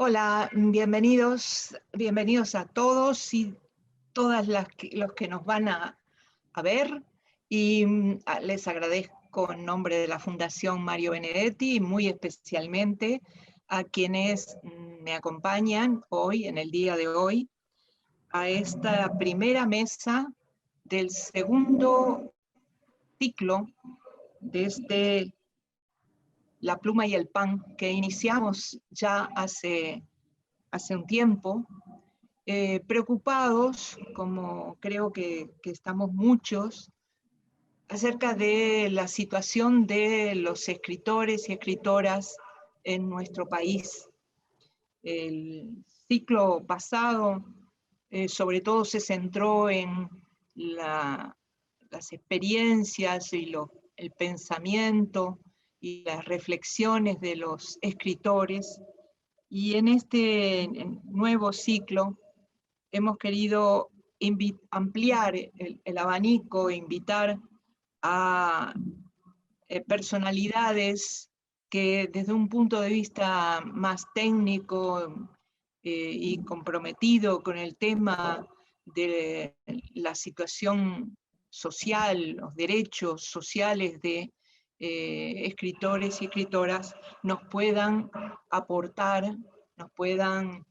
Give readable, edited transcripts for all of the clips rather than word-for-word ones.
Hola, bienvenidos a todos y todas los que nos van a ver. Y les agradezco en nombre de la Fundación Mario Benedetti y muy especialmente a quienes me acompañan hoy, en el día de hoy, a esta primera mesa del segundo ciclo de La Pluma y el Pan, que iniciamos ya hace un tiempo, preocupados, como creo que estamos muchos, acerca de la situación de los escritores y escritoras en nuestro país. El ciclo pasado, sobre todo, se centró en las experiencias y el pensamiento y las reflexiones de los escritores. Y en este nuevo ciclo hemos querido ampliar el abanico, invitar a personalidades que desde un punto de vista más técnico y comprometido con el tema de la situación social, los derechos sociales de escritores y escritoras, nos puedan aportar, nos puedan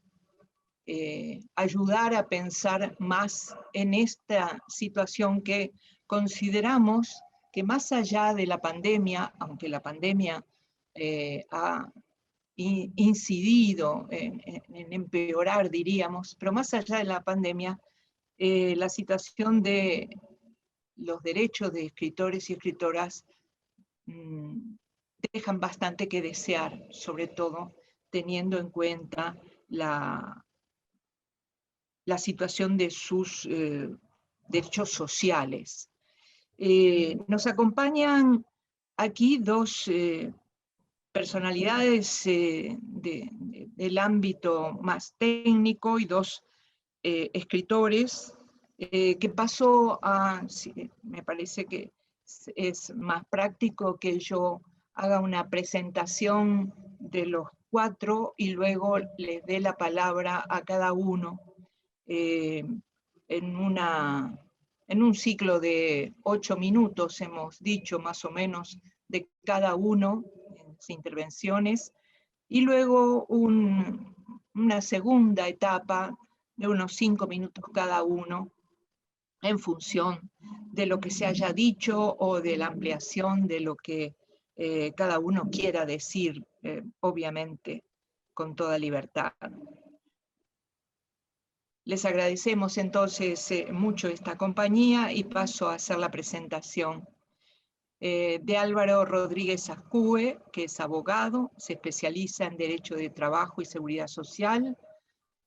ayudar a pensar más en esta situación que consideramos que, más allá de la pandemia, aunque la pandemia ha incidido en empeorar, diríamos, pero más allá de la pandemia, la situación de los derechos de escritores y escritoras dejan bastante que desear, sobre todo teniendo en cuenta la situación de sus derechos sociales. Nos acompañan aquí dos personalidades del ámbito más técnico y dos escritores que paso a, me parece que es más práctico que yo haga una presentación de los cuatro y luego les dé la palabra a cada uno eh, en un ciclo de 8 minutos, hemos dicho más o menos, de cada uno en sus intervenciones, y luego una segunda etapa de unos 5 minutos cada uno, en función de lo que se haya dicho o de la ampliación de lo que cada uno quiera decir, obviamente, con toda libertad. Les agradecemos entonces mucho esta compañía y paso a hacer la presentación de Álvaro Rodríguez Azcue, que es abogado, se especializa en Derecho de Trabajo y Seguridad Social,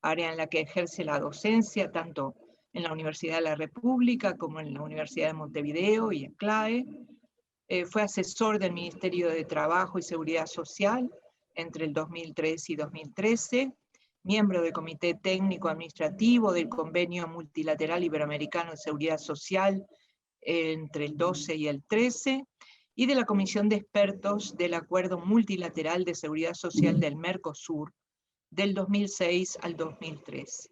área en la que ejerce la docencia tanto en la Universidad de la República como en la Universidad de Montevideo y en CLAE. Fue asesor del Ministerio de Trabajo y Seguridad Social entre el 2003 y 2013, miembro del Comité Técnico Administrativo del Convenio Multilateral Iberoamericano de Seguridad Social entre el 12 y el 13, y de la Comisión de Expertos del Acuerdo Multilateral de Seguridad Social del Mercosur del 2006 al 2013.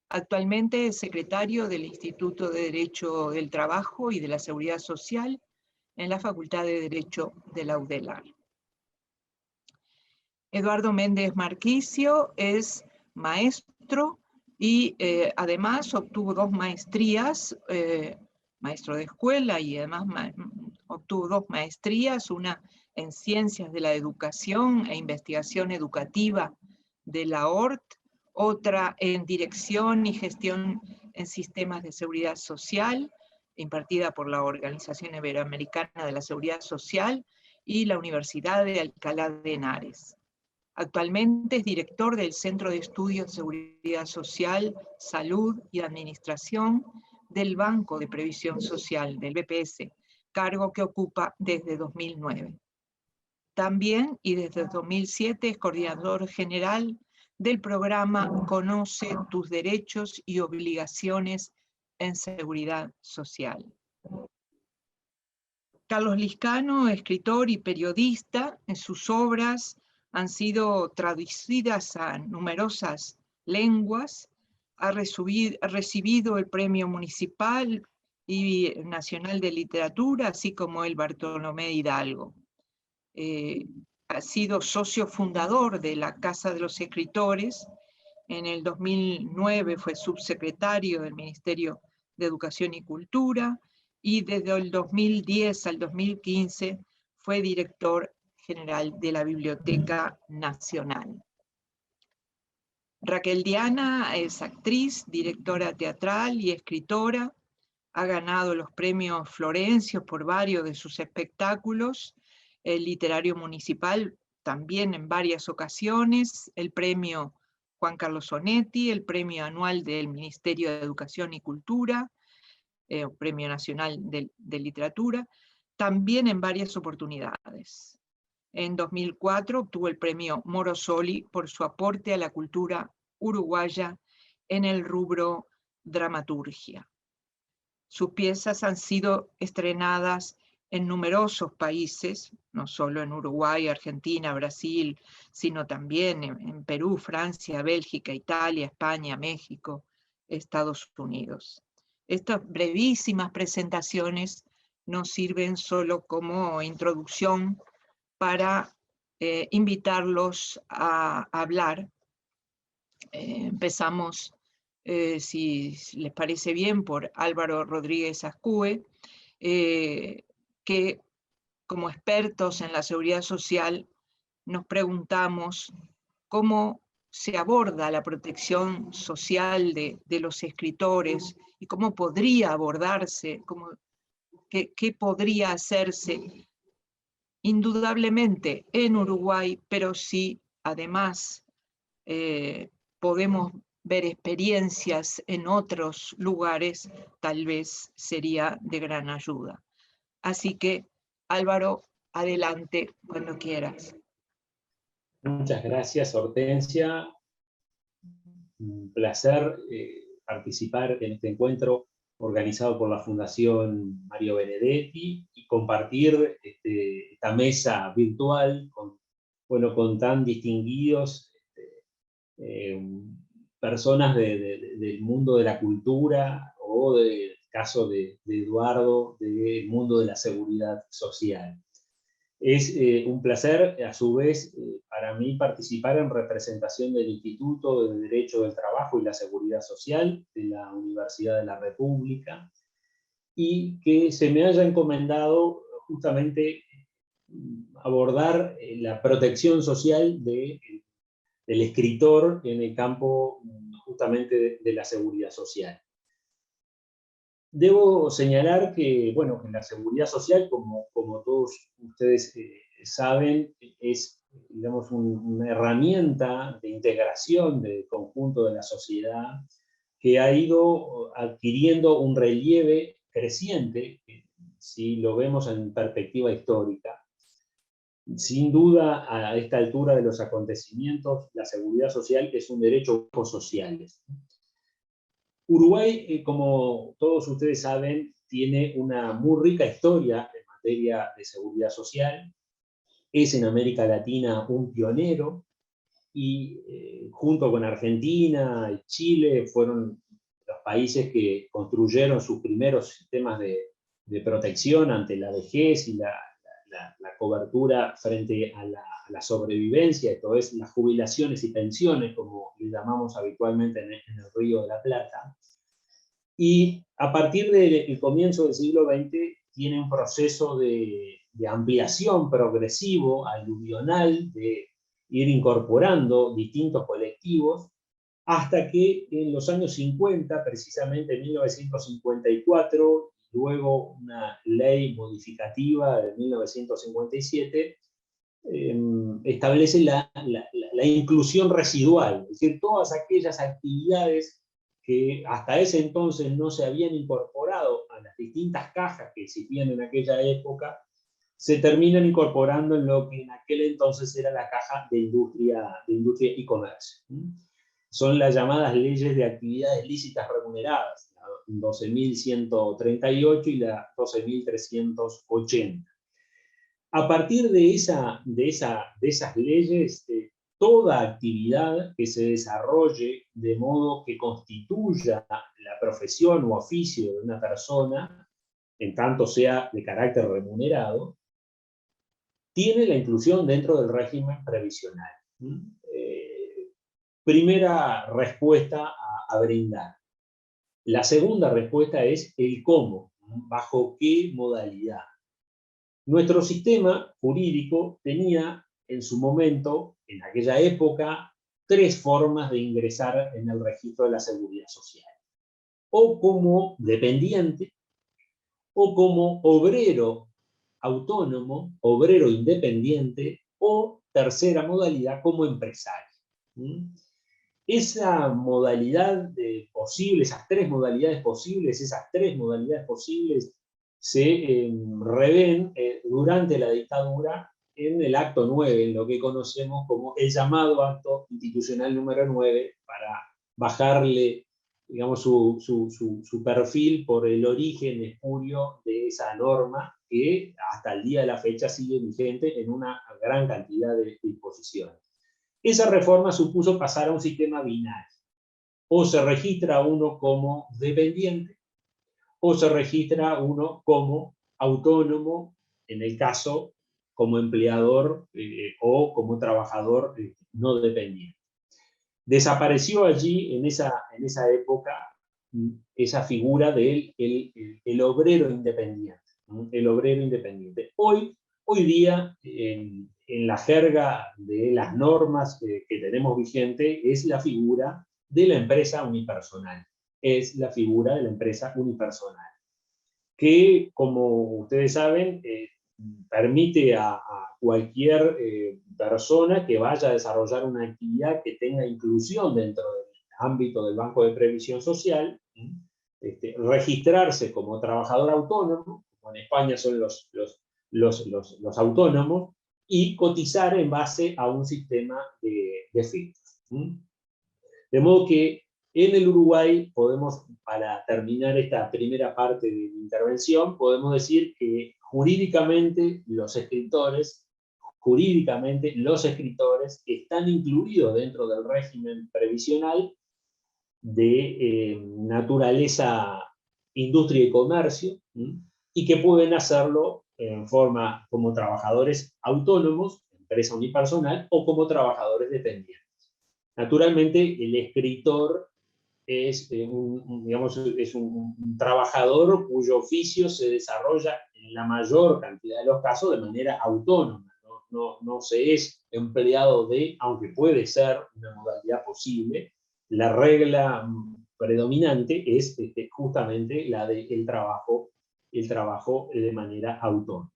Actualmente es secretario del Instituto de Derecho del Trabajo y de la Seguridad Social en la Facultad de Derecho de la UDELAR. Eduardo Méndez Marquicio es maestro y además obtuvo 2 maestrías, maestro de escuela, y además obtuvo 2 maestrías, una en Ciencias de la Educación e Investigación Educativa de la ORT, otra en Dirección y Gestión en Sistemas de Seguridad Social, impartida por la Organización Iberoamericana de la Seguridad Social y la Universidad de Alcalá de Henares. Actualmente es director del Centro de Estudios de Seguridad Social, Salud y Administración del Banco de Previsión Social, del BPS, cargo que ocupa desde 2009. También, y desde 2007, es coordinador general del programa Conoce tus derechos y obligaciones en seguridad social. Carlos Lizcano, escritor y periodista, en sus obras han sido traducidas a numerosas lenguas, ha recibido el Premio Municipal y Nacional de Literatura, así como el Bartolomé Hidalgo. Ha sido socio fundador de la Casa de los Escritores. En el 2009 fue subsecretario del Ministerio de Educación y Cultura, y desde el 2010 al 2015 fue director general de la Biblioteca Nacional. Raquel Diana es actriz, directora teatral y escritora. Ha ganado los premios Florencio por varios de sus espectáculos, el literario municipal también en varias ocasiones, el premio Juan Carlos Onetti, el premio anual del Ministerio de Educación y Cultura, Premio Nacional de Literatura, también en varias oportunidades. En 2004 obtuvo el premio Morosoli por su aporte a la cultura uruguaya en el rubro dramaturgia. Sus piezas han sido estrenadas en numerosos países, no solo en Uruguay, Argentina, Brasil, sino también en Perú, Francia, Bélgica, Italia, España, México, Estados Unidos. Estas brevísimas presentaciones nos sirven solo como introducción para invitarlos a hablar. Empezamos, si les parece bien, por Álvaro Rodríguez Ascue, que como expertos en la seguridad social nos preguntamos cómo se aborda la protección social de los escritores y cómo podría abordarse, qué podría hacerse indudablemente en Uruguay, pero sí además podemos ver experiencias en otros lugares, tal vez sería de gran ayuda. Así que, Álvaro, adelante cuando quieras. Muchas gracias, Hortensia. Un placer participar en este encuentro organizado por la Fundación Mario Benedetti y compartir esta mesa virtual con tan distinguidos personas del mundo de la cultura o del caso de Eduardo, del mundo de la seguridad social. Es un placer, a su vez, para mí participar en representación del Instituto de Derecho del Trabajo y la Seguridad Social de la Universidad de la República, y que se me haya encomendado justamente abordar la protección social del escritor en el campo justamente de la seguridad social. Debo señalar que, bueno, que la seguridad social, como todos ustedes saben, es, digamos, una herramienta de integración del conjunto de la sociedad que ha ido adquiriendo un relieve creciente, si lo vemos en perspectiva histórica. Sin duda, a esta altura de los acontecimientos, la seguridad social es un derecho social. Uruguay, como todos ustedes saben, tiene una muy rica historia en materia de seguridad social. Es en América Latina un pionero y junto con Argentina y Chile fueron los países que construyeron sus primeros sistemas de protección ante la vejez y la cobertura frente a la sobrevivencia, esto es, las jubilaciones y pensiones, como le llamamos habitualmente en el Río de la Plata. Y a partir del comienzo del siglo XX tiene un proceso de ampliación progresivo, aluvional, de ir incorporando distintos colectivos, hasta que en los años 50, precisamente en 1954, luego una ley modificativa de 1957, establece la inclusión residual, es decir, todas aquellas actividades que hasta ese entonces no se habían incorporado a las distintas cajas que existían en aquella época, se terminan incorporando en lo que en aquel entonces era la caja de industria y comercio. Son las llamadas leyes de actividades lícitas remuneradas, la 12.138 y la 12.380. A partir de esas leyes, toda actividad que se desarrolle de modo que constituya la profesión o oficio de una persona, en tanto sea de carácter remunerado, tiene la inclusión dentro del régimen previsional. Primera respuesta a brindar. La segunda respuesta es el cómo, bajo qué modalidad. Nuestro sistema jurídico tenía en su momento, en aquella época, 3 formas de ingresar en el registro de la Seguridad Social. O como dependiente, o como obrero autónomo, obrero independiente, o tercera modalidad, como empresario. Esa modalidad posible, esas 3 modalidades posibles, se revén durante la dictadura en el acto 9, en lo que conocemos como el llamado acto institucional número 9, para bajarle, digamos, su perfil por el origen espurio de esa norma, que hasta el día de la fecha sigue vigente en una gran cantidad de disposiciones. Esa reforma supuso pasar a un sistema binario. O se registra uno como dependiente, o se registra uno como autónomo, en el caso como empleador o como trabajador no dependiente. Desapareció allí, en esa época, esa figura del el obrero independiente. El obrero independiente. Hoy día, en la jerga de las normas que tenemos vigente, es la figura de la empresa unipersonal. Es la figura de la empresa unipersonal, que, como ustedes saben, permite a cualquier persona que vaya a desarrollar una actividad que tenga inclusión dentro del ámbito del Banco de Previsión Social, registrarse como trabajador autónomo, como en España son los autónomos, y cotizar en base a un sistema de filtros. De modo que en el Uruguay podemos, para terminar esta primera parte de mi intervención, podemos decir que jurídicamente los escritores están incluidos dentro del régimen previsional de naturaleza industria y comercio, y que pueden hacerlo en forma como trabajadores autónomos, empresa unipersonal, o como trabajadores dependientes. Naturalmente, el escritor es, un trabajador cuyo oficio se desarrolla en la mayor cantidad de los casos de manera autónoma. No se es empleado de, aunque puede ser una modalidad posible, la regla predominante es justamente la del trabajo de manera autónoma.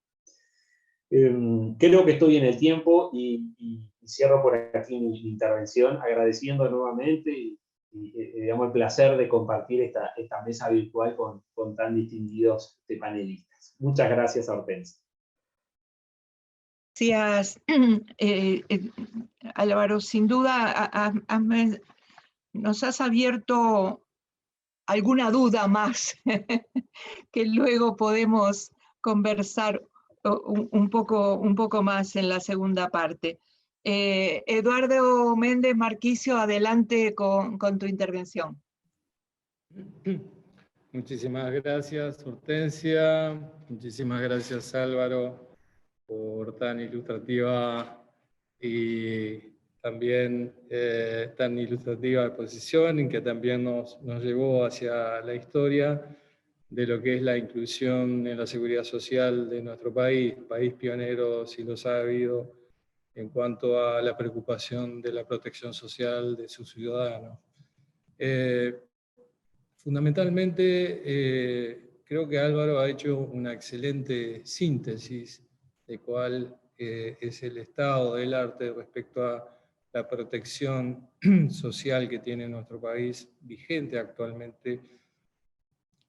Creo que estoy en el tiempo y cierro por aquí mi intervención, agradeciendo nuevamente digamos, el placer de compartir esta mesa virtual con tan distinguidos panelistas. Muchas gracias, Hortensia. Gracias, Álvaro. Sin duda nos has abierto alguna duda más que luego podemos conversar un poco más en la segunda parte. Eduardo Méndez Marquicio, adelante con tu intervención. Muchísimas gracias, Hortensia. Muchísimas gracias, Álvaro, por tan ilustrativa y también tan ilustrativa exposición, en que también nos llevó hacia la historia de lo que es la inclusión en la seguridad social de nuestro país pionero, si los ha habido, en cuanto a la preocupación de la protección social de sus ciudadanos. Fundamentalmente, creo que Álvaro ha hecho una excelente síntesis de cuál es el estado del arte respecto a la protección social que tiene nuestro país vigente actualmente,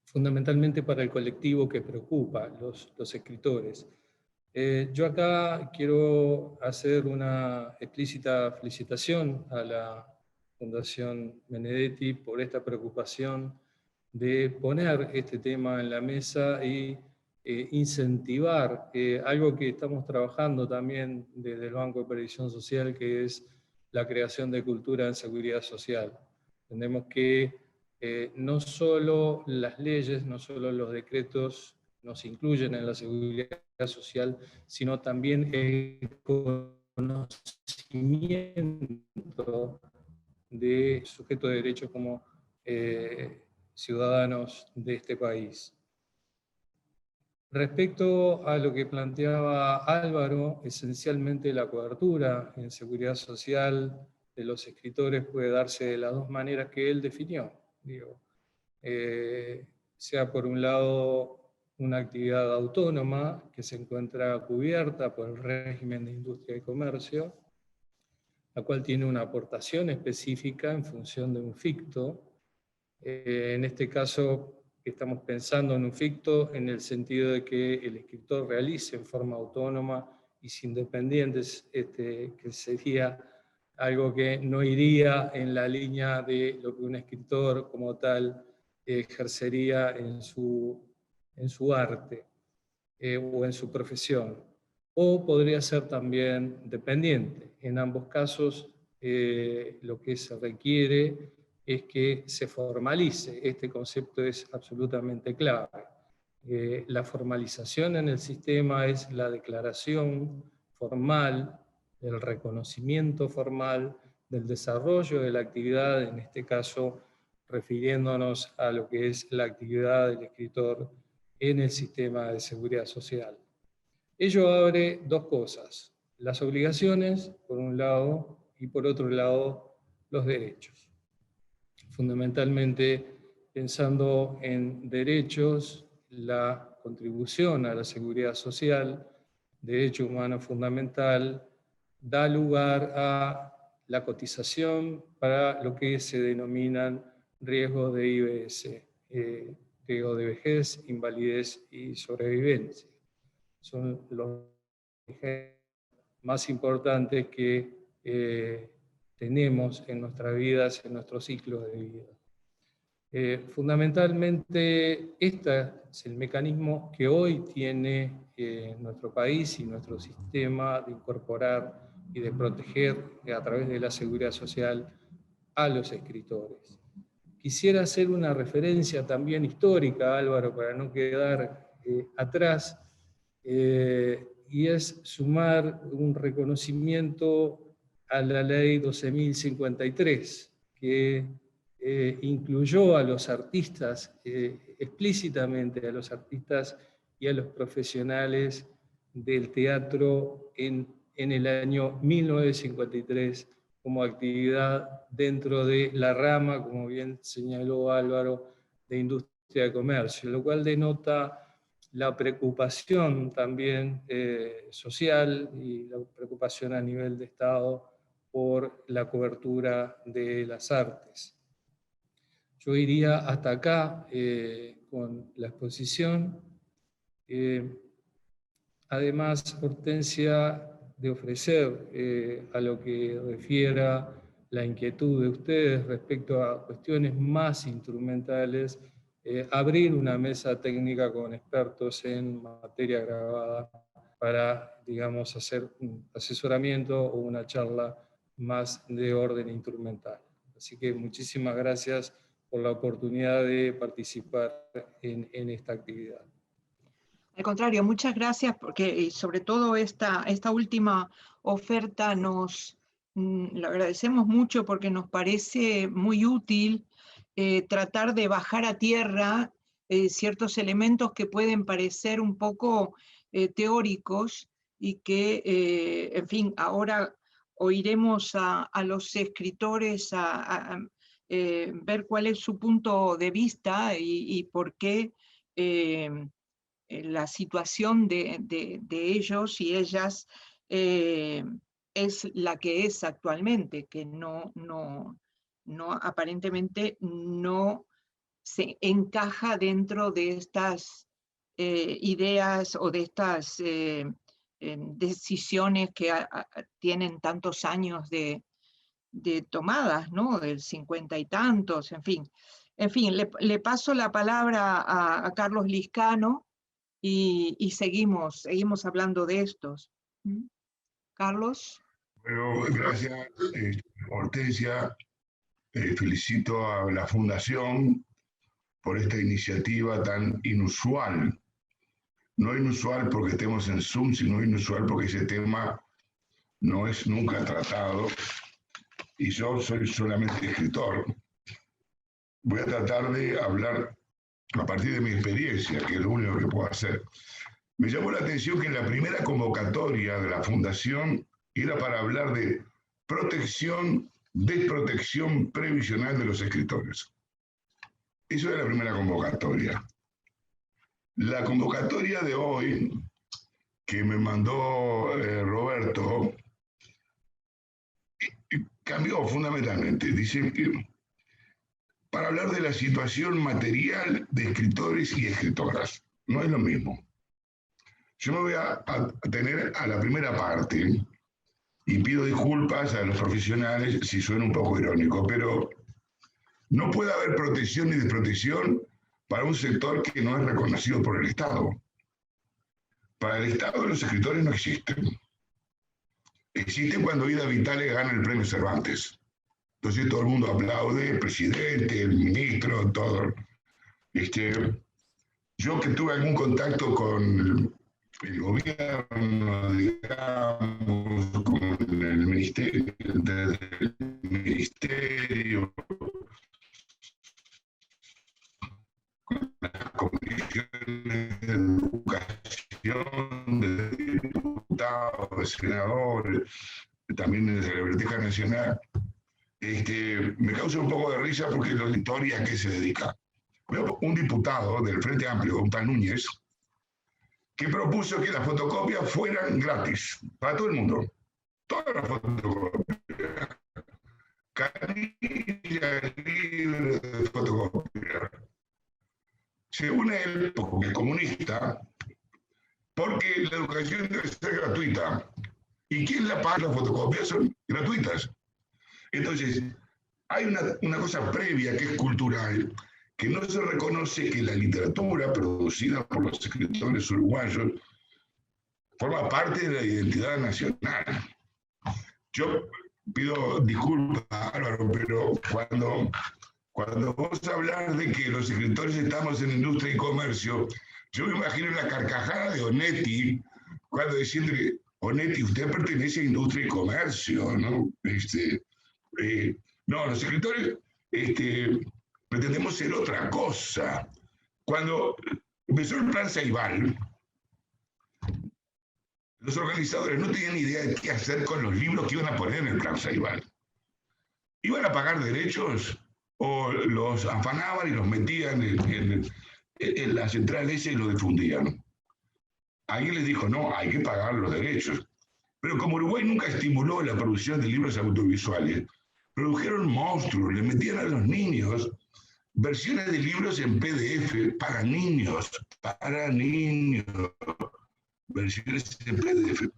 fundamentalmente para el colectivo que preocupa, los escritores. Yo acá quiero hacer una explícita felicitación a la Fundación Benedetti por esta preocupación de poner este tema en la mesa y incentivar algo que estamos trabajando también desde el Banco de Previsión Social, que es la creación de cultura en seguridad social. Entendemos que no solo las leyes, no solo los decretos nos incluyen en la seguridad social, sino también el conocimiento de sujetos de derecho como ciudadanos de este país. Respecto a lo que planteaba Álvaro, esencialmente la cobertura en seguridad social de los escritores puede darse de las dos maneras que él definió. Digo, sea por un lado una actividad autónoma que se encuentra cubierta por el régimen de industria y comercio, la cual tiene una aportación específica en función de un ficto. En este caso estamos pensando en un ficto en el sentido de que el escritor realice en forma autónoma y sin dependientes, que sería algo que no iría en la línea de lo que un escritor como tal ejercería en su arte o en su profesión. O podría ser también dependiente. En ambos casos, lo que se requiere es que se formalice. Este concepto es absolutamente clave. La formalización en el sistema es la declaración formal, el reconocimiento formal del desarrollo de la actividad, en este caso refiriéndonos a lo que es la actividad del escritor en el sistema de seguridad social. Ello abre dos cosas: las obligaciones, por un lado, y por otro lado, los derechos. Fundamentalmente, pensando en derechos, la contribución a la seguridad social, derecho humano fundamental, da lugar a la cotización para lo que se denominan riesgos de IBS, riesgos de vejez, invalidez y sobrevivencia. Son los ejemplos más importantes que tenemos en nuestras vidas, en nuestros ciclos de vida. Fundamentalmente, este es el mecanismo que hoy tiene nuestro país y nuestro sistema de incorporar y de proteger a través de la seguridad social a los escritores. Quisiera hacer una referencia también histórica, Álvaro, para no quedar atrás, y es sumar un reconocimiento a la ley 12.053, que incluyó a los artistas, explícitamente a los artistas y a los profesionales del teatro en el año 1953 como actividad dentro de la rama, como bien señaló Álvaro, de industria de comercio, lo cual denota la preocupación también social y la preocupación a nivel de Estado por la cobertura de las artes. Yo iría hasta acá con la exposición. Además, Hortensia, de ofrecer a lo que refiera la inquietud de ustedes respecto a cuestiones más instrumentales, abrir una mesa técnica con expertos en materia grabada para, digamos, hacer un asesoramiento o una charla más de orden instrumental. Así que muchísimas gracias por la oportunidad de participar en esta actividad. Al contrario, muchas gracias, porque sobre todo esta última oferta lo agradecemos mucho porque nos parece muy útil tratar de bajar a tierra ciertos elementos que pueden parecer un poco teóricos y que, en fin, ahora oiremos a los escritores ver cuál es su punto de vista y por qué la situación de ellos y ellas es la que es actualmente, que aparentemente no se encaja dentro de estas ideas o de estas decisiones que tienen tantos años de tomadas, ¿no? Del 50 y tantos, en fin. En fin, le paso la palabra a Carlos Liscano, y seguimos hablando de estos. Carlos. Bueno, gracias, Hortensia. Felicito a la Fundación por esta iniciativa tan inusual. No inusual porque estemos en Zoom, sino inusual porque ese tema no es nunca tratado y yo soy solamente escritor. Voy a tratar de hablar a partir de mi experiencia, que es lo único que puedo hacer. Me llamó la atención que la primera convocatoria de la Fundación era para hablar de protección, desprotección previsional de los escritores. Eso era la primera convocatoria. La convocatoria de hoy, que me mandó Roberto, cambió fundamentalmente. Dice que para hablar de la situación material de escritores y escritoras. No es lo mismo. Yo me voy a atener a la primera parte y pido disculpas a los profesionales si suena un poco irónico, pero no puede haber protección ni desprotección para un sector que no es reconocido por el Estado. Para el Estado los escritores no existen. Existen cuando Ida Vitale gana el premio Cervantes. Entonces todo el mundo aplaude, el presidente, el ministro, todo. Yo que tuve algún contacto con el gobierno, digamos, con el ministerio, con las comisiones de educación, de diputados, de senadores, también de la Biblioteca Nacional, me causa un poco de risa porque la historia a qué se dedica. Un diputado del Frente Amplio, un tal Núñez, que propuso que las fotocopias fueran gratis para todo el mundo. Todas las fotocopias. Canilla libre de fotocopias. Según él, porque es comunista, porque la educación debe ser gratuita. ¿Y quién la paga? Las fotocopias son gratuitas. Entonces, hay una cosa previa que es cultural, que no se reconoce que la literatura producida por los escritores uruguayos forma parte de la identidad nacional. Yo pido disculpas, Álvaro, pero cuando vos hablas de que los escritores estamos en industria y comercio, yo me imagino la carcajada de Onetti, cuando diciendo que, Onetti, usted pertenece a industria y comercio, ¿no? No, los escritores pretendemos ser otra cosa. Cuando empezó el Plan Ceibal, los organizadores no tenían idea de qué hacer con los libros que iban a poner en el Plan Ceibal. ¿Iban a pagar derechos o los afanaban y los metían en la central esa y los difundían? Alguien les dijo, no, hay que pagar los derechos. Pero como Uruguay nunca estimuló la producción de libros audiovisuales, produjeron monstruos, le metían a los niños versiones de libros en PDF para niños, versiones en PDF.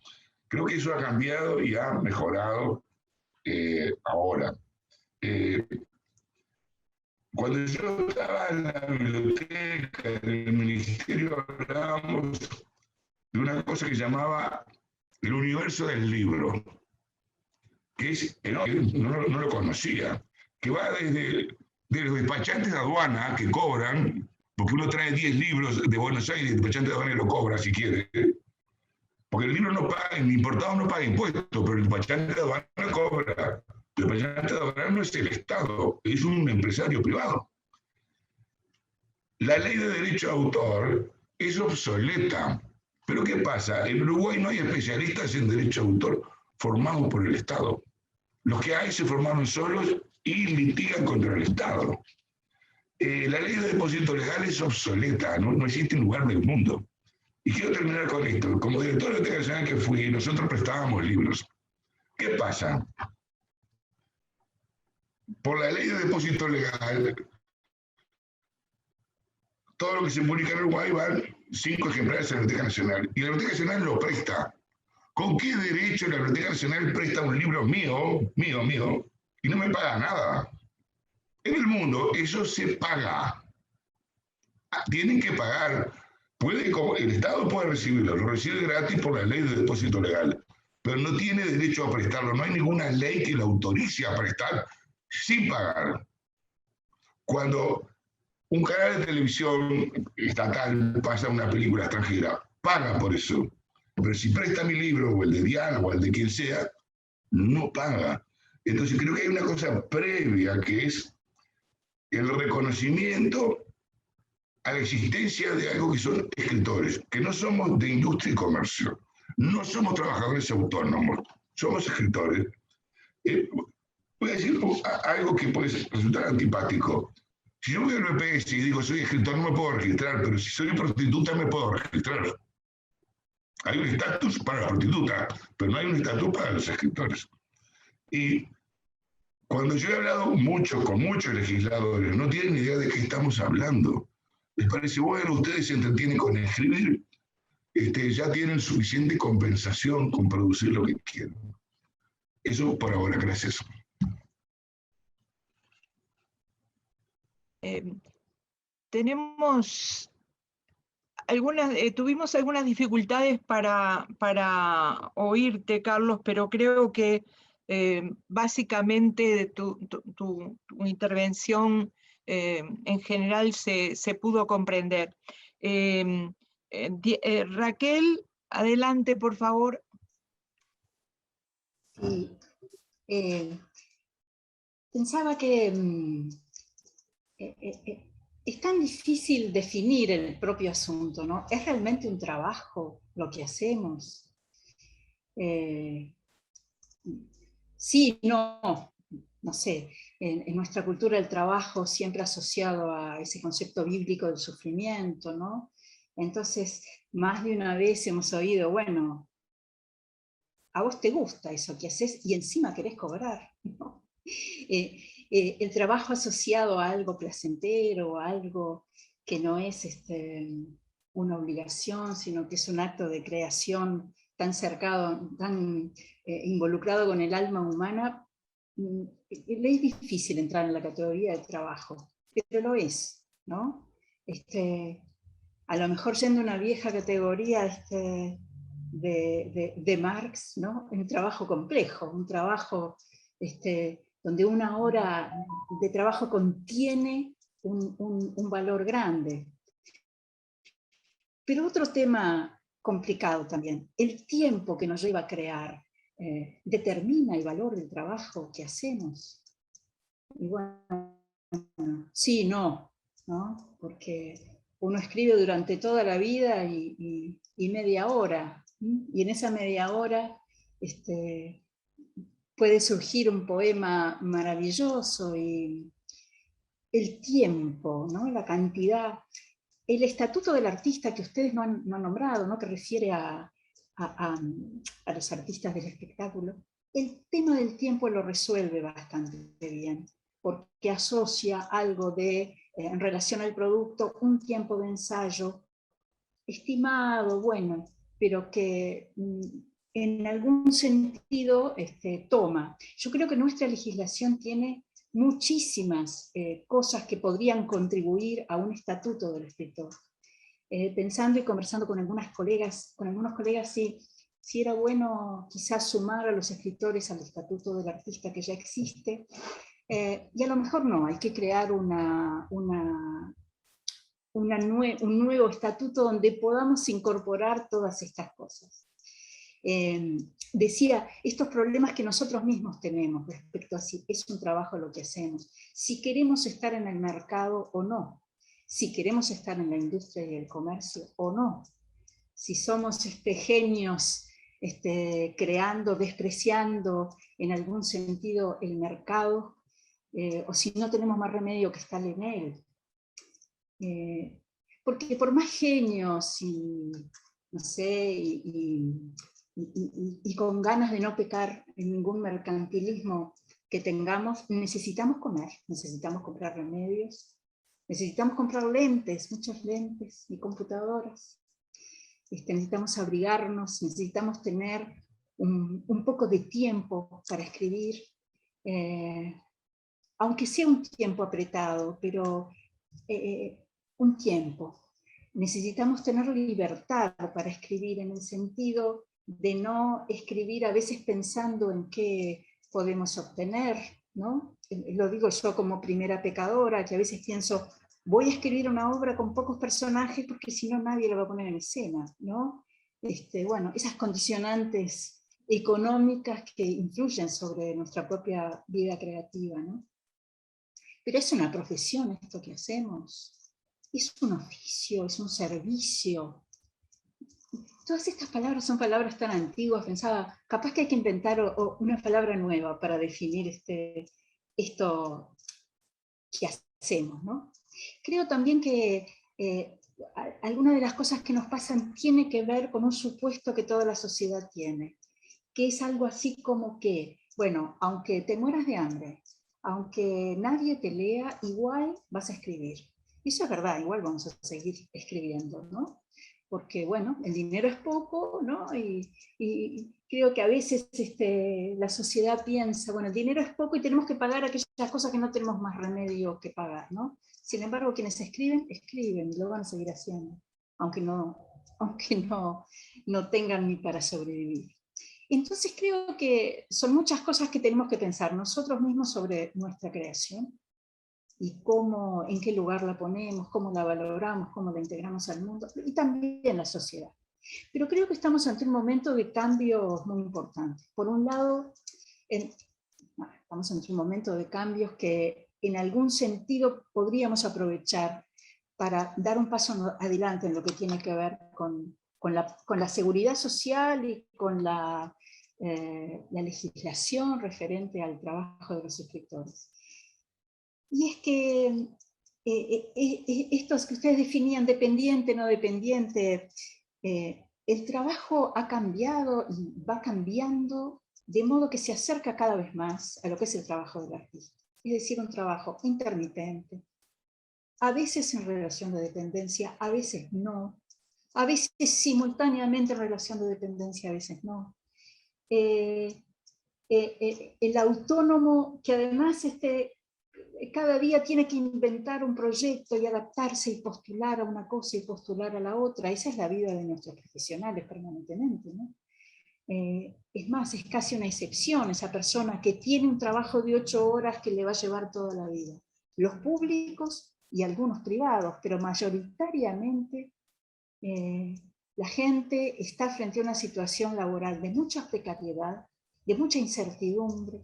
Creo que eso ha cambiado y ha mejorado ahora. Cuando yo estaba en la biblioteca, en el ministerio, hablábamos de una cosa que llamaba el universo del libro, que es enorme, no lo conocía, que va desde los despachantes de aduana que cobran, porque uno trae 10 libros de Buenos Aires y el despachante de aduana lo cobra si quiere, porque el libro no paga, el importado no paga impuestos, pero el despachante de aduana cobra. El despachante de aduana no es el Estado, es un empresario privado. La ley de derecho de autor es obsoleta. Pero ¿qué pasa? En Uruguay no hay especialistas en derecho de autor formados por el Estado. Los que hay se formaron solos y litigan contra el Estado. La ley de depósito legal es obsoleta, no existe en lugar del mundo. Y quiero terminar con esto. Como director de Biblioteca Nacional que fui, nosotros prestábamos libros. ¿Qué pasa? Por la ley de depósito legal, todo lo que se publica en Uruguay van 5 ejemplares a la Biblioteca Nacional. Y la Biblioteca Nacional lo presta. ¿Con qué derecho la Biblioteca Nacional presta un libro mío, y no me paga nada? En el mundo eso se paga. Tienen que pagar el Estado puede recibirlo, lo recibe gratis por la ley de depósito legal, pero no tiene derecho a prestarlo, no hay ninguna ley que lo autorice a prestar sin pagar. Cuando un canal de televisión estatal pasa una película extranjera, paga por eso, pero si presta mi libro, o el de Diana, o el de quien sea, no paga. Entonces creo que hay una cosa previa, que es el reconocimiento a la existencia de algo que son escritores, que no somos de industria y comercio, no somos trabajadores autónomos, somos escritores. Voy a decir algo que puede resultar antipático. Si yo voy al BPS y digo soy escritor, no me puedo registrar, pero si soy prostituta me puedo registrar. Hay un estatus para la prostituta, pero no hay un estatus para los escritores. Y cuando yo he hablado mucho con muchos legisladores, no tienen idea de qué estamos hablando. Les parece, bueno, ustedes se entretienen con escribir, ya tienen suficiente compensación con producir lo que quieren. Eso por ahora, gracias. Tuvimos algunas dificultades para oírte, Carlos, pero creo que básicamente tu intervención en general se pudo comprender. Raquel, adelante, por favor. Sí, pensaba que es tan difícil definir el propio asunto, ¿no? ¿Es realmente un trabajo lo que hacemos? Sí, no sé. En nuestra cultura el trabajo siempre asociado a ese concepto bíblico del sufrimiento, ¿no? Entonces, más de una vez hemos oído, bueno, a vos te gusta eso que haces y encima querés cobrar, ¿no? El trabajo asociado a algo placentero, a algo que no es una obligación, sino que es un acto de creación tan cercado, tan involucrado con el alma humana, le es difícil entrar en la categoría de trabajo, pero lo es, ¿no? A lo mejor siendo una vieja categoría de Marx, ¿no? Un trabajo complejo, un trabajo donde una hora de trabajo contiene un valor grande. Pero otro tema complicado también, el tiempo que nos lleva a crear determina el valor del trabajo que hacemos. Y bueno, sí, no, porque uno escribe durante toda la vida y media hora, y en esa media hora puede surgir un poema maravilloso, y el tiempo, ¿no? La cantidad, el estatuto del artista que ustedes no han nombrado, ¿no? Que refiere a los artistas del espectáculo, el tema del tiempo lo resuelve bastante bien, porque asocia algo en relación al producto, un tiempo de ensayo estimado, bueno, pero que en algún sentido toma. Yo creo que nuestra legislación tiene muchísimas cosas que podrían contribuir a un estatuto del escritor. Pensando y conversando con algunos colegas, si era bueno quizás sumar a los escritores al estatuto del artista que ya existe, y a lo mejor no, hay que crear un nuevo estatuto donde podamos incorporar todas estas cosas. Decía, estos problemas que nosotros mismos tenemos respecto a si es un trabajo lo que hacemos, si queremos estar en el mercado o no, si queremos estar en la industria y el comercio o no, si somos genios creando, despreciando en algún sentido el mercado, o si no tenemos más remedio que estar en él. Porque por más genios y, no sé, y con ganas de no pecar en ningún mercantilismo que tengamos, necesitamos comer, necesitamos comprar remedios, necesitamos comprar lentes, muchas lentes y computadoras, necesitamos abrigarnos, necesitamos tener un poco de tiempo para escribir, aunque sea un tiempo apretado, pero un tiempo. necesitamos tener libertad para escribir, en el sentido de no escribir a veces pensando en qué podemos obtener, ¿no? Lo digo yo como primera pecadora, que a veces pienso, voy a escribir una obra con pocos personajes porque si no nadie lo va a poner en escena, ¿no? Bueno, esas condicionantes económicas que influyen sobre nuestra propia vida creativa, ¿no? Pero es una profesión esto que hacemos, es un oficio, es un servicio. Todas estas palabras son palabras tan antiguas, pensaba, capaz que hay que inventar una palabra nueva para definir esto que hacemos, ¿no? Creo también que alguna de las cosas que nos pasan tiene que ver con un supuesto que toda la sociedad tiene, que es algo así como que, bueno, aunque te mueras de hambre, aunque nadie te lea, igual vas a escribir. Y eso es verdad, igual vamos a seguir escribiendo, ¿no? Porque, bueno, el dinero es poco, ¿no? Y creo que a veces la sociedad piensa, bueno, el dinero es poco y tenemos que pagar aquellas cosas que no tenemos más remedio que pagar, ¿no? Sin embargo, quienes escriben, escriben y lo van a seguir haciendo, aunque no tengan ni para sobrevivir. Entonces creo que son muchas cosas que tenemos que pensar nosotros mismos sobre nuestra creación y cómo, en qué lugar la ponemos, cómo la valoramos, cómo la integramos al mundo y también la sociedad. Pero creo que estamos ante un momento de cambios muy importantes. Por un lado, estamos ante un momento de cambios que en algún sentido podríamos aprovechar para dar un paso adelante en lo que tiene que ver con la seguridad social y con la legislación referente al trabajo de los escritores. Y es que estos que ustedes definían, dependiente, no dependiente, el trabajo ha cambiado y va cambiando de modo que se acerca cada vez más a lo que es el trabajo del artista. Es decir, un trabajo intermitente, a veces en relación de dependencia, a veces no, a veces simultáneamente en relación de dependencia, a veces no. El autónomo que además cada día tiene que inventar un proyecto y adaptarse y postular a una cosa y postular a la otra, esa es la vida de nuestros profesionales permanentemente, ¿no? Es más, es casi una excepción esa persona que tiene un trabajo de 8 horas que le va a llevar toda la vida. Los públicos y algunos privados, pero mayoritariamente la gente está frente a una situación laboral de mucha precariedad, de mucha incertidumbre,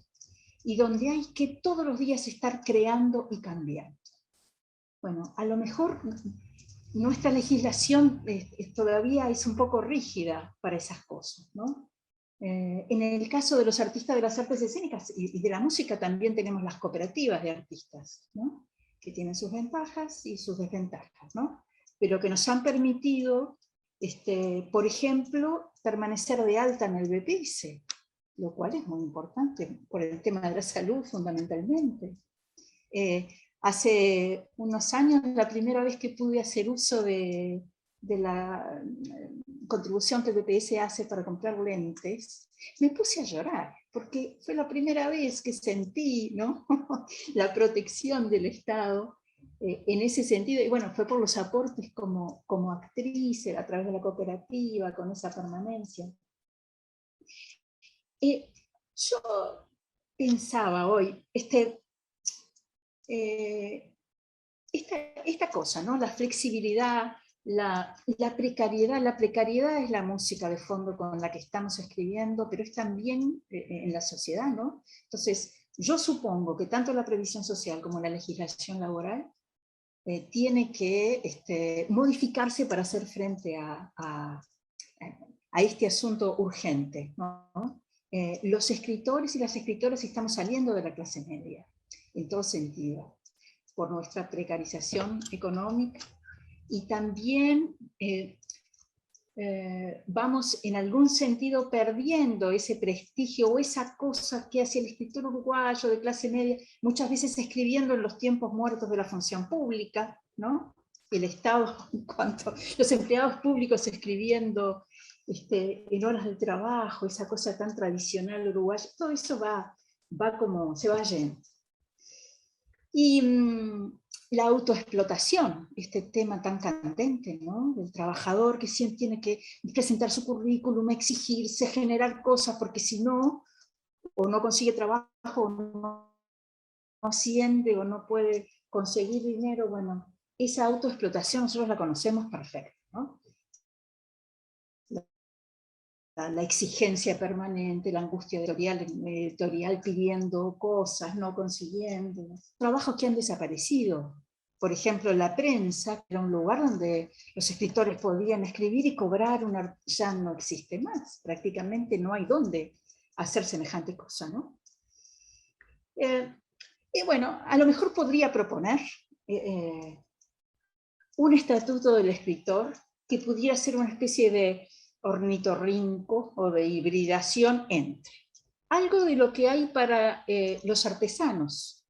y donde hay que todos los días estar creando y cambiando. Bueno, a lo mejor nuestra legislación todavía es un poco rígida para esas cosas, ¿no? En el caso de los artistas de las artes escénicas y de la música también tenemos las cooperativas de artistas, ¿no? Que tienen sus ventajas y sus desventajas, ¿no? Pero que nos han permitido, por ejemplo, permanecer de alta en el BPS, lo cual es muy importante por el tema de la salud fundamentalmente. Hace unos años, la primera vez que pude hacer uso de la contribución que el BPS hace para comprar lentes, me puse a llorar, porque fue la primera vez que sentí, ¿no? la protección del Estado en ese sentido, y bueno, fue por los aportes como actriz, a través de la cooperativa, con esa permanencia. Yo pensaba hoy, esta cosa, ¿no? La flexibilidad, la precariedad. La precariedad es la música de fondo con la que estamos escribiendo, pero es también en la sociedad, ¿no? Entonces, yo supongo que tanto la previsión social como la legislación laboral tiene que modificarse para hacer frente a este asunto urgente, ¿no? Los escritores y las escritoras estamos saliendo de la clase media, en todo sentido, por nuestra precarización económica, y también vamos en algún sentido perdiendo ese prestigio o esa cosa que hace el escritor uruguayo de clase media, muchas veces escribiendo en los tiempos muertos de la función pública, ¿no? El Estado, en cuanto los empleados públicos escribiendo en horas de trabajo, esa cosa tan tradicional uruguaya, todo eso va como, se va yendo. Y la autoexplotación, este tema tan candente, ¿no? Del trabajador que siempre tiene que presentar su currículum, exigirse, generar cosas, porque si no, o no consigue trabajo, o no asciende, o no puede conseguir dinero. Bueno, esa autoexplotación nosotros la conocemos perfecto, ¿no? La exigencia permanente, la angustia editorial pidiendo cosas, no consiguiendo. Trabajos que han desaparecido. Por ejemplo, la prensa, que era un lugar donde los escritores podían escribir y cobrar, ya no existe más. Prácticamente no hay dónde hacer semejante cosa, ¿no? Y bueno, a lo mejor podría proponer un estatuto del escritor que pudiera ser una especie de ornitorrinco o de hibridación entre algo de lo que hay para los artesanos,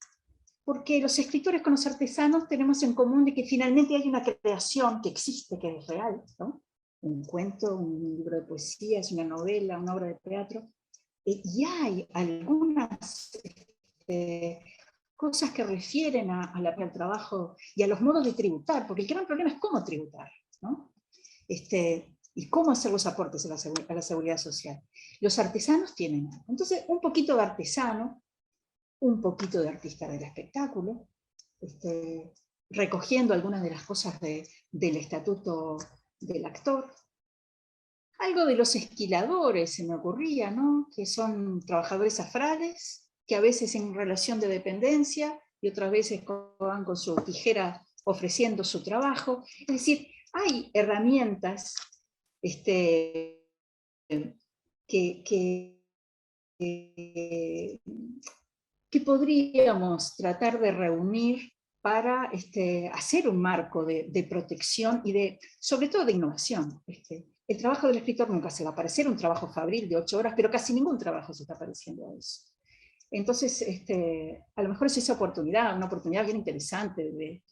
porque los escritores con los artesanos tenemos en común de que finalmente hay una creación que existe, que es real, ¿no? Un cuento, un libro de poesía, es una novela, una obra de teatro, y hay algunas cosas que refieren al trabajo y a los modos de tributar, porque el gran problema es cómo tributar, ¿no? Y cómo hacer los aportes a la seguridad social. Los artesanos tienen, entonces, un poquito de artesano, un poquito de artista del espectáculo, recogiendo algunas de las cosas del estatuto del actor. Algo de los esquiladores se me ocurría, ¿no? Que son trabajadores afrades, que a veces en relación de dependencia y otras veces van con su tijera ofreciendo su trabajo. Es decir, hay herramientas que podríamos tratar de reunir para hacer un marco de protección y sobre todo de innovación. El trabajo del escritor nunca se va a parecer un trabajo fabril de 8 horas, pero casi ningún trabajo se está pareciendo a eso. Entonces, a lo mejor es esa oportunidad, una oportunidad bien interesante de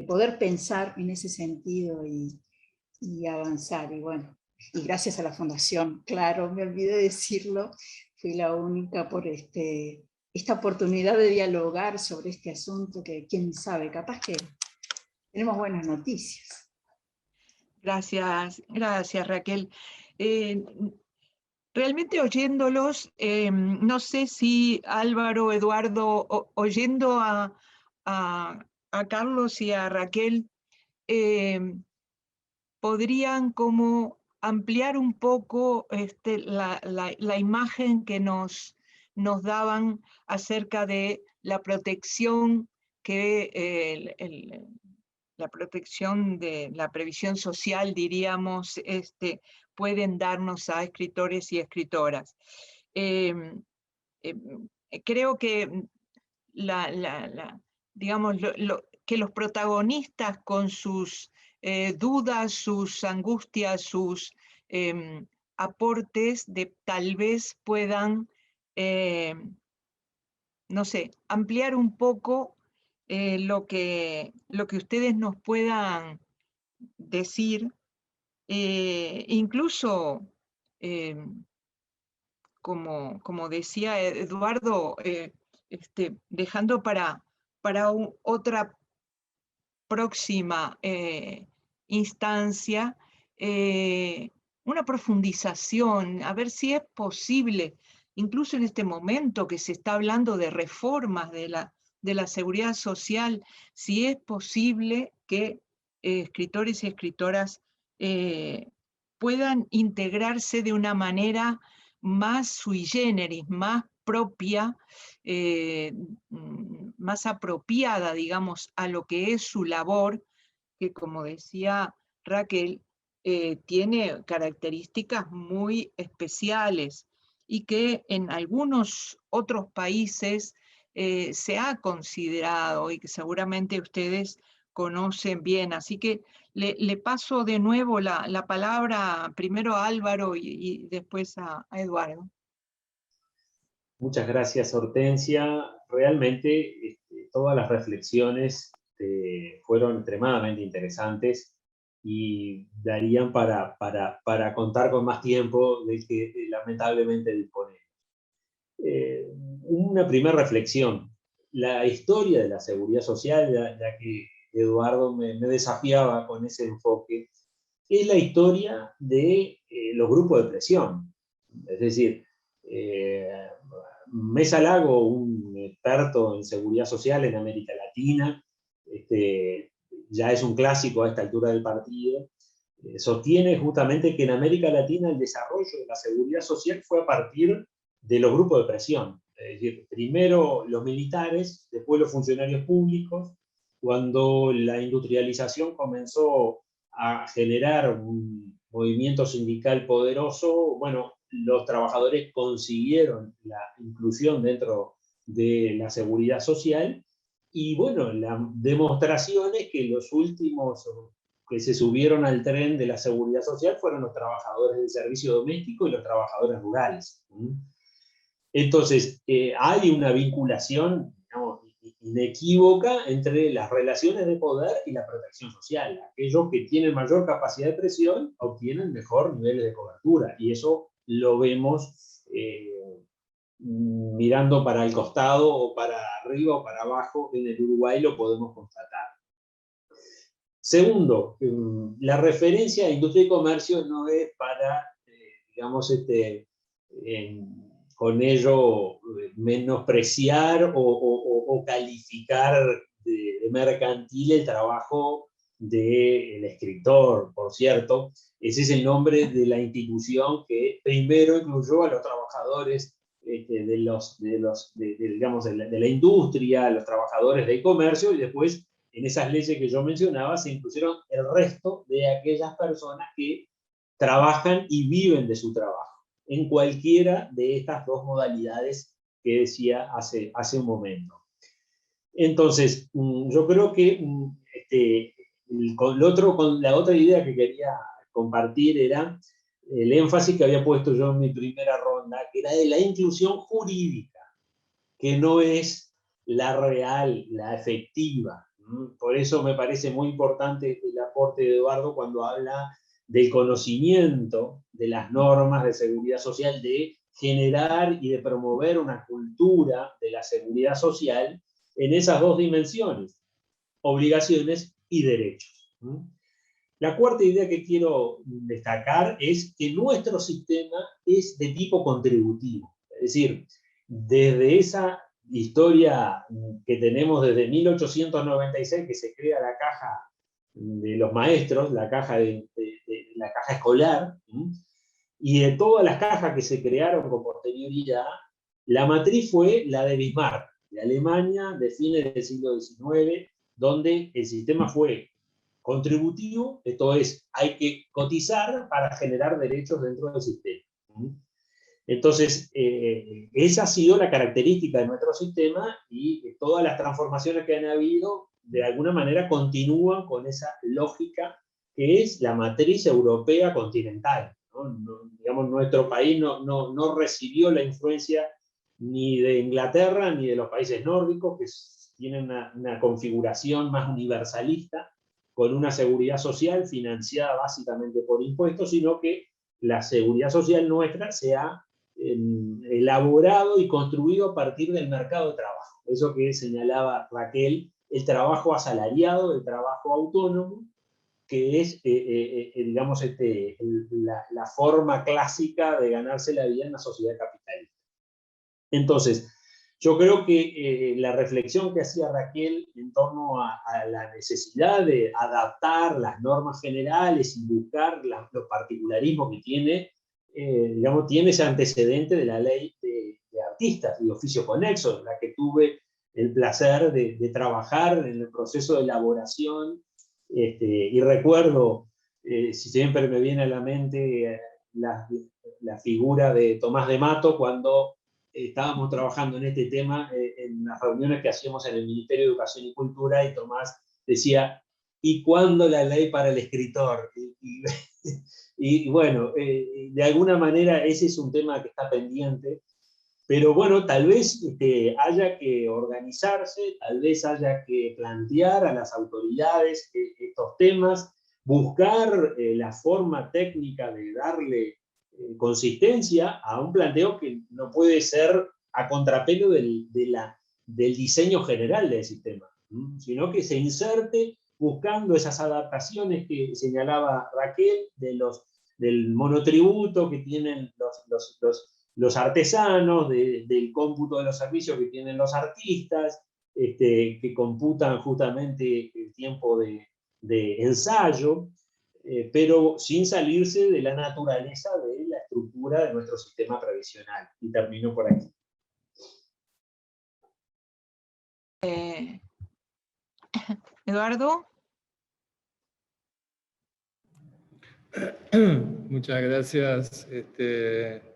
poder pensar en ese sentido y avanzar. Y bueno, y gracias a la Fundación, claro, me olvidé decirlo, fui la única por esta oportunidad de dialogar sobre este asunto que, quién sabe, capaz que tenemos buenas noticias. Gracias, gracias Raquel. Realmente oyéndolos, no sé si Álvaro, Eduardo, oyendo a Carlos y a Raquel, podrían como ampliar un poco la imagen que nos daban acerca de la protección que la protección de la previsión social, diríamos, pueden darnos a escritores y escritoras. Creo que digamos, que los protagonistas con sus dudas, sus angustias, sus aportes, tal vez puedan, no sé, ampliar un poco lo que ustedes nos puedan decir, incluso, como decía Eduardo, dejando para otra próxima instancia una profundización, a ver si es posible, incluso en este momento que se está hablando de reformas de la seguridad social, si es posible que escritores y escritoras puedan integrarse de una manera más sui generis, más propia, más apropiada, digamos, a lo que es su labor, que como decía Raquel, tiene características muy especiales y que en algunos otros países se ha considerado y que seguramente ustedes conocen bien. Así que le paso de nuevo la palabra primero a Álvaro y después a Eduardo. Muchas gracias, Hortensia. Realmente todas las reflexiones fueron extremadamente interesantes y darían para contar con más tiempo del que lamentablemente disponemos. Una primera reflexión. la historia de la seguridad social, ya que Eduardo me desafiaba con ese enfoque, es la historia de los grupos de presión. Es decir, Mesa Lago, un experto en seguridad social en América Latina, ya es un clásico a esta altura del partido, sostiene justamente que en América Latina el desarrollo de la seguridad social fue a partir de los grupos de presión. Es decir, primero los militares, después los funcionarios públicos. Cuando la industrialización comenzó a generar un movimiento sindical poderoso, bueno, los trabajadores consiguieron la inclusión dentro de la seguridad social, y bueno, la demostración es que los últimos que se subieron al tren de la seguridad social fueron los trabajadores del servicio doméstico y los trabajadores rurales. Entonces, hay una vinculación, digamos, inequívoca entre las relaciones de poder y la protección social. Aquellos que tienen mayor capacidad de presión obtienen mejor niveles de cobertura, y eso lo vemos mirando para el costado o para arriba o para abajo. En el Uruguay lo podemos constatar. Segundo, la referencia a industria y comercio no es para, digamos, con ello menospreciar o calificar de mercantil el trabajo del escritor. Por cierto, ese es el nombre de la institución que primero incluyó a los trabajadores de la industria, a los trabajadores del comercio, y después en esas leyes que yo mencionaba se incluyeron el resto de aquellas personas que trabajan y viven de su trabajo, en cualquiera de estas dos modalidades que decía hace un momento. Entonces, yo creo que la otra idea que quería compartir era el énfasis que había puesto yo en mi primera ronda, que era de la inclusión jurídica, que no es la real, la efectiva. Por eso me parece muy importante el aporte de Eduardo cuando habla del conocimiento de las normas de seguridad social, de generar y de promover una cultura de la seguridad social en esas dos dimensiones, obligaciones y derechos. La cuarta idea que quiero destacar es que nuestro sistema es de tipo contributivo. Es decir, desde esa historia que tenemos desde 1896, que se crea la caja de los maestros, la caja escolar, y de todas las cajas que se crearon con posterioridad, la matriz fue la de Bismarck, de Alemania, de fines del siglo XIX, donde el sistema fue contributivo, esto es, hay que cotizar para generar derechos dentro del sistema. Entonces, esa ha sido la característica de nuestro sistema, y todas las transformaciones que han habido, de alguna manera, continúan con esa lógica que es la matriz europea continental. Digamos, nuestro país no recibió la influencia ni de Inglaterra ni de los países nórdicos, que tienen una configuración más universalista, con una seguridad social financiada básicamente por impuestos, sino que la seguridad social nuestra se ha elaborado y construido a partir del mercado de trabajo. Eso que señalaba Raquel, el trabajo asalariado, el trabajo autónomo, que es, digamos, la forma clásica de ganarse la vida en la sociedad capitalista. Entonces, yo creo que la reflexión que hacía Raquel en torno a la necesidad de adaptar las normas generales y buscar los particularismos que tiene, digamos, tiene ese antecedente de la ley de artistas y oficio conexo, la que tuve el placer de trabajar en el proceso de elaboración, y recuerdo, si siempre me viene a la mente la figura de Tomás de Mato cuando estábamos trabajando en este tema en las reuniones que hacíamos en el Ministerio de Educación y Cultura, y Tomás decía, ¿y cuándo la ley para el escritor? Y bueno, de alguna manera ese es un tema que está pendiente, pero bueno, tal vez haya que organizarse, tal vez haya que plantear a las autoridades estos temas, buscar la forma técnica de darle consistencia a un planteo que no puede ser a contrapelo de la del diseño general del sistema, sino que se inserte buscando esas adaptaciones que señalaba Raquel del monotributo que tienen los artesanos, del cómputo de los servicios que tienen los artistas, que computan justamente el tiempo de ensayo, pero sin salirse de la naturaleza de la estructura de nuestro sistema previsional. Y termino por aquí. Eduardo. Muchas gracias,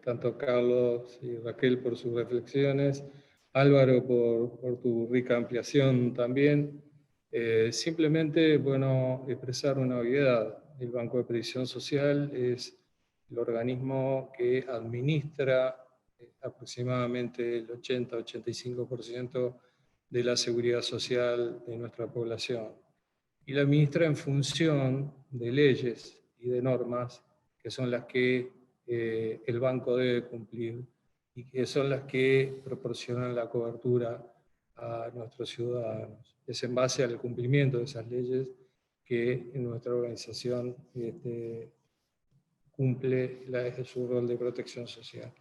tanto Carlos y Raquel por sus reflexiones, Álvaro por tu rica ampliación también. Simplemente, bueno, expresar una obviedad. El Banco de Previsión Social es el organismo que administra aproximadamente el 80-85% de la seguridad social de nuestra población. Y la administra en función de leyes y de normas que son las que el banco debe cumplir y que son las que proporcionan la cobertura a nuestros ciudadanos. Es en base al cumplimiento de esas leyes que nuestra organización cumple su rol de protección social.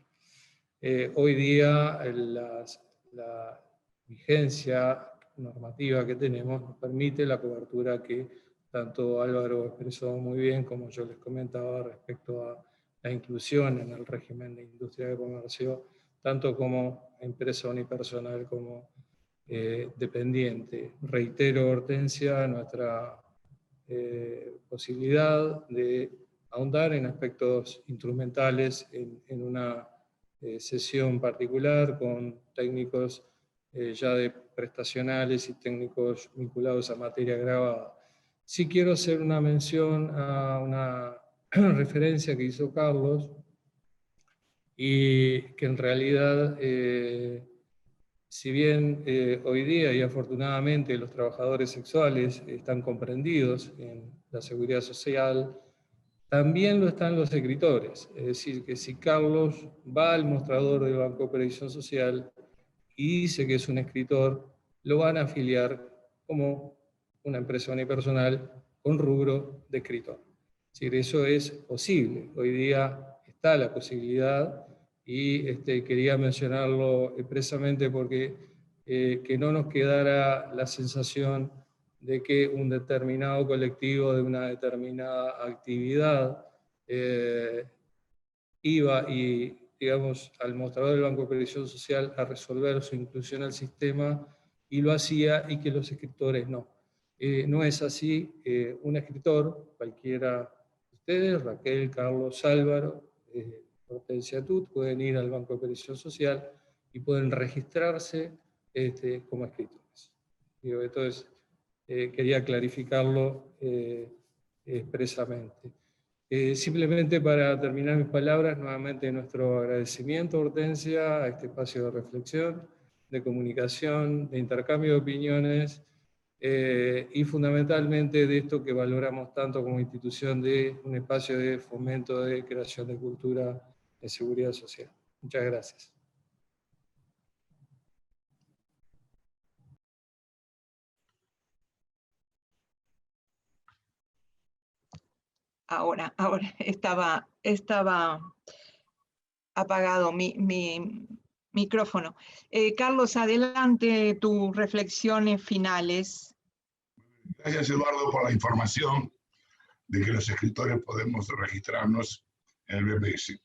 Hoy día la vigencia normativa que tenemos nos permite la cobertura que tanto Álvaro expresó muy bien, como yo les comentaba, respecto a la inclusión en el régimen de industria de comercio, tanto como empresa unipersonal como dependiente. Reitero, Hortensia, nuestra posibilidad de ahondar en aspectos instrumentales en una sesión particular con técnicos ya de prestacionales y técnicos vinculados a materia grabada. Sí quiero hacer una mención a una referencia que hizo Carlos y que en realidad, si bien hoy día y afortunadamente los trabajadores sexuales están comprendidos en la seguridad social, también lo están los escritores. Es decir, que si Carlos va al mostrador del Banco de Previsión Social y dice que es un escritor, lo van a afiliar como una empresa unipersonal con rubro de escritor. Es decir, eso es posible. Hoy día está la posibilidad y quería mencionarlo expresamente porque que no nos quedara la sensación de que un determinado colectivo de una determinada actividad iba y, digamos, al mostrador del Banco de Previsión Social a resolver su inclusión al sistema y lo hacía y que los escritores no. No es así. Un escritor, cualquiera de ustedes, Raquel, Carlos, Álvaro, Hortensia Tut, pueden ir al Banco de Previsión Social y pueden registrarse como escritores. Digo, entonces, quería clarificarlo expresamente. Simplemente para terminar mis palabras, nuevamente nuestro agradecimiento, Hortensia, a este espacio de reflexión, de comunicación, de intercambio de opiniones y fundamentalmente de esto que valoramos tanto como institución de un espacio de fomento de creación de cultura de seguridad social. Muchas gracias. Ahora estaba apagado mi micrófono. Carlos, adelante tus reflexiones finales. Gracias, Eduardo, por la información de que los escritores podemos registrarnos en el BPS.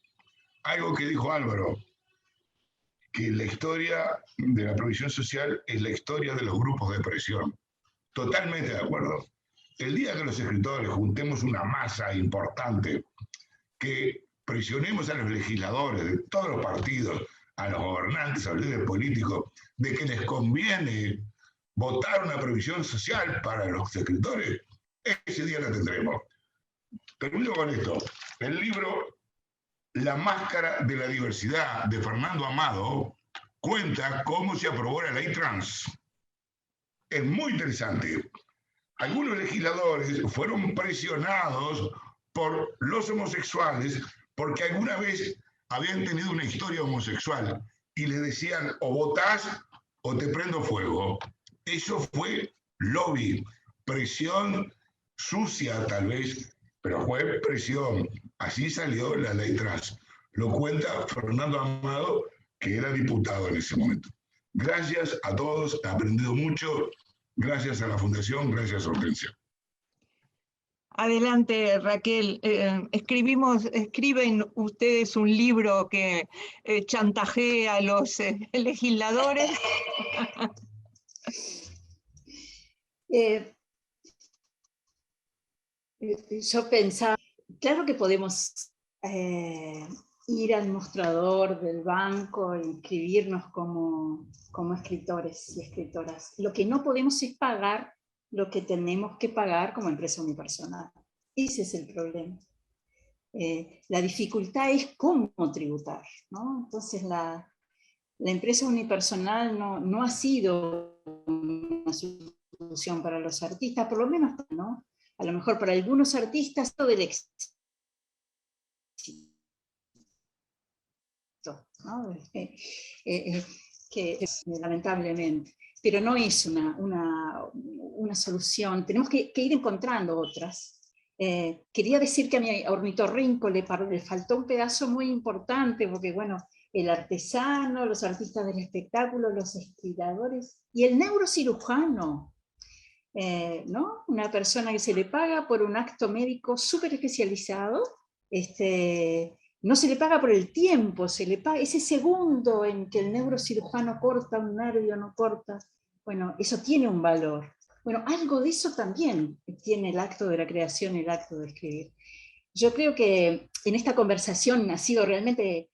Algo que dijo Álvaro, que la historia de la previsión social es la historia de los grupos de presión. Totalmente de acuerdo. El día que los escritores juntemos una masa importante, que presionemos a los legisladores de todos los partidos, a los gobernantes, a los líderes políticos, de que les conviene votar una previsión social para los escritores, ese día la tendremos. Termino con esto. El libro La máscara de la diversidad de Fernando Amado cuenta cómo se aprobó la ley trans. Es muy interesante. Algunos legisladores fueron presionados por los homosexuales porque alguna vez habían tenido una historia homosexual y les decían o votás o te prendo fuego. Eso fue lobby, presión sucia tal vez, pero fue presión. Así salió la ley trans. Lo cuenta Fernando Amado, que era diputado en ese momento. Gracias a todos, he aprendido mucho. Gracias a la Fundación, gracias a Hortensia. Adelante, Raquel. Escriben ustedes un libro que chantajea a los legisladores. Yo pensaba, claro que podemos ir al mostrador del banco e inscribirnos como escritores y escritoras. Lo que no podemos es pagar lo que tenemos que pagar como empresa unipersonal. Ese es el problema. La dificultad es cómo tributar, ¿no? Entonces la empresa unipersonal no ha sido una solución para los artistas, por lo menos, ¿no? A lo mejor para algunos artistas todo el éxito, ¿no? Que lamentablemente, pero no es una solución, tenemos que ir encontrando otras. Quería decir que a mi ornitorrinco le faltó un pedazo muy importante, porque bueno, el artesano, los artistas del espectáculo, los escribidores y el neurocirujano, ¿no? Una persona que se le paga por un acto médico súper especializado, no se le paga por el tiempo, se le paga ese segundo en que el neurocirujano corta un nervio, no corta, bueno, eso tiene un valor. Bueno, algo de eso también tiene el acto de la creación, el acto de escribir. Yo creo que en esta conversación ha sido realmente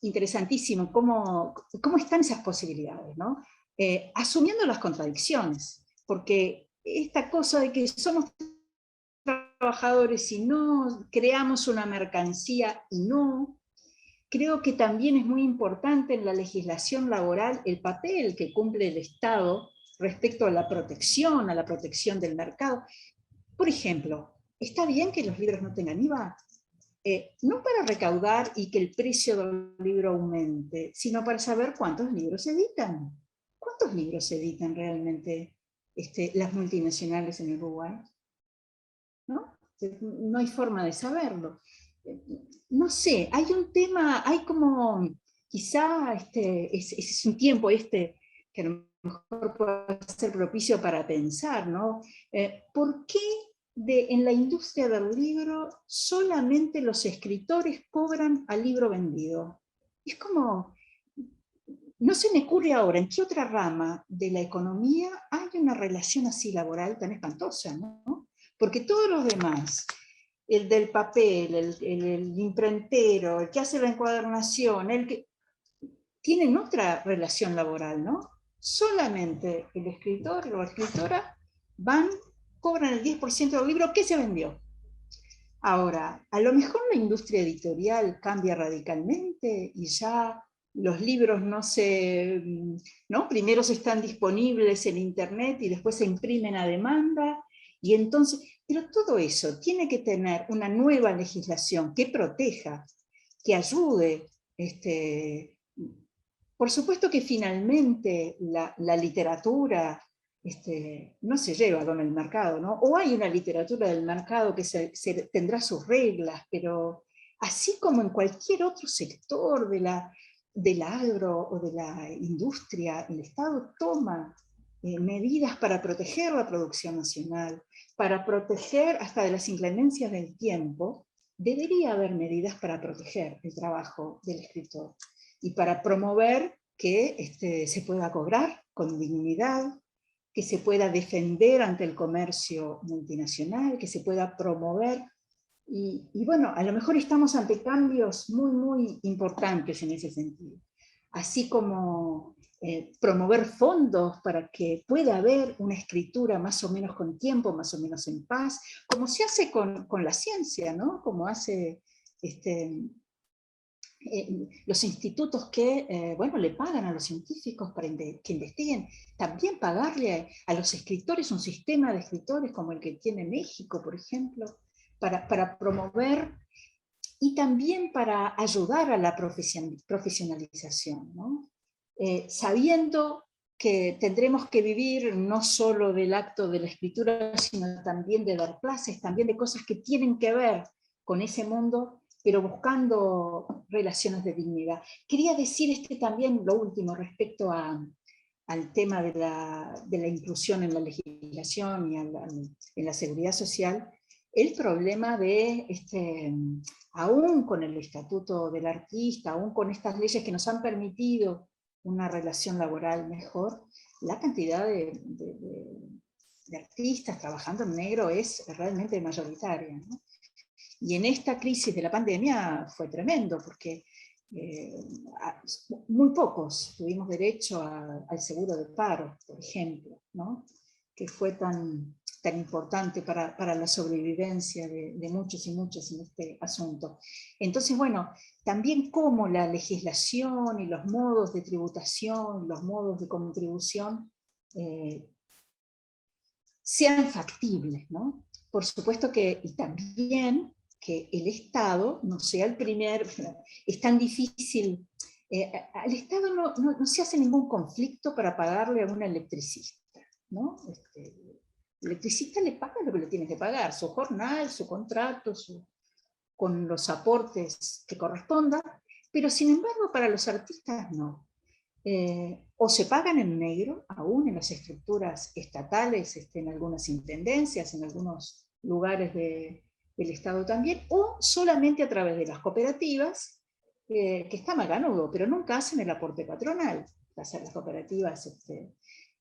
interesantísimo cómo están esas posibilidades, ¿no? Asumiendo las contradicciones, porque esta cosa de que somos trabajadores y no creamos una mercancía y no, creo que también es muy importante en la legislación laboral el papel que cumple el Estado respecto a la protección del mercado. Por ejemplo, ¿está bien que los libros no tengan IVA? No para recaudar y que el precio del libro aumente, sino para saber cuántos libros se editan. ¿Cuántos libros se editan realmente las multinacionales en Uruguay? ¿No? No hay forma de saberlo. No sé, hay un tema, hay como, quizá es un tiempo que a lo mejor puede ser propicio para pensar, ¿no? ¿Por qué en la industria del libro solamente los escritores cobran al libro vendido? Es como, no se me ocurre ahora en qué otra rama de la economía hay una relación así laboral tan espantosa, ¿no? Porque todos los demás, el del papel, el imprentero, el que hace la encuadernación, el que tienen otra relación laboral, ¿no? Solamente el escritor o la escritora cobran el 10% del libro que se vendió. Ahora, a lo mejor la industria editorial cambia radicalmente y ya los libros ¿no? Primero están disponibles en internet y después se imprimen a demanda, y entonces, pero todo eso tiene que tener una nueva legislación que proteja, que ayude. Por supuesto que finalmente la literatura no se lleva con el mercado, ¿no? O hay una literatura del mercado que tendrá sus reglas, pero así como en cualquier otro sector del agro o de la industria, el Estado toma medidas para proteger la producción nacional, para proteger hasta de las inclemencias del tiempo. Debería haber medidas para proteger el trabajo del escritor y para promover que se pueda cobrar con dignidad, que se pueda defender ante el comercio multinacional, que se pueda promover. Y bueno, a lo mejor estamos ante cambios muy, muy importantes en ese sentido. Así como promover fondos para que pueda haber una escritura más o menos con tiempo, más o menos en paz, como se hace con la ciencia, ¿no? Como hace los institutos que bueno, le pagan a los científicos para que investiguen, también pagarle a los escritores un sistema de escritores como el que tiene México, por ejemplo, para promover y también para ayudar a la profesionalización, ¿no? sabiendo que tendremos que vivir no solo del acto de la escritura, sino también de dar clases, también de cosas que tienen que ver con ese mundo, pero buscando relaciones de dignidad. Quería decir también lo último respecto al tema de la inclusión en la legislación y en la seguridad social, el problema de, aún con el Estatuto del Artista, aún con estas leyes que nos han permitido una relación laboral mejor, la cantidad de artistas trabajando en negro es realmente mayoritaria, ¿no? Y en esta crisis de la pandemia fue tremendo, porque muy pocos tuvimos derecho al seguro de paro, por ejemplo, ¿no? Que fue tan importante para la sobrevivencia de muchos y muchas en este asunto. Entonces, bueno, también cómo la legislación y los modos de tributación, los modos de contribución sean factibles, ¿no? Por supuesto que, y también que el Estado no sea el primer, es tan difícil, al Estado no se hace ningún conflicto para pagarle a un electricista, ¿no? El electricista le paga lo que le tiene que pagar, su jornal, su contrato, con los aportes que correspondan, pero sin embargo para los artistas no. O se pagan en negro, aún en las estructuras estatales, en algunas intendencias, en algunos lugares del Estado también, o solamente a través de las cooperativas, que está maganudo, pero nunca hacen el aporte patronal, hacen las cooperativas.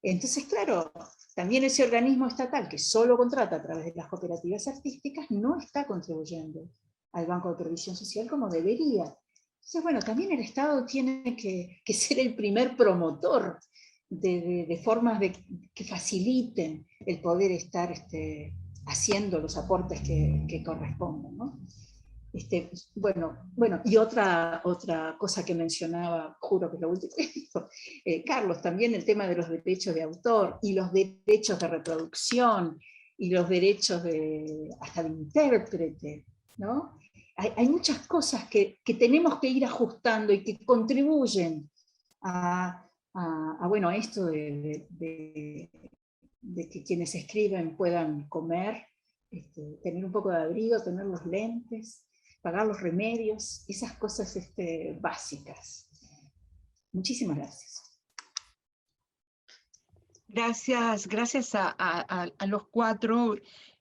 Entonces, claro, también ese organismo estatal que solo contrata a través de las cooperativas artísticas no está contribuyendo al Banco de Previsión Social como debería. Entonces, bueno, también el Estado tiene que ser el primer promotor de formas que faciliten el poder estar haciendo los aportes que corresponden, ¿no? Bueno, y otra cosa que mencionaba, juro que es lo último que dijo, Carlos, también el tema de los derechos de autor, y los derechos de reproducción, y los derechos hasta de intérprete, ¿no? Hay muchas cosas que tenemos que ir ajustando y que contribuyen a esto de que quienes escriben puedan comer, tener un poco de abrigo, tener los lentes, pagar los remedios, esas cosas básicas. Muchísimas gracias. Gracias a los cuatro,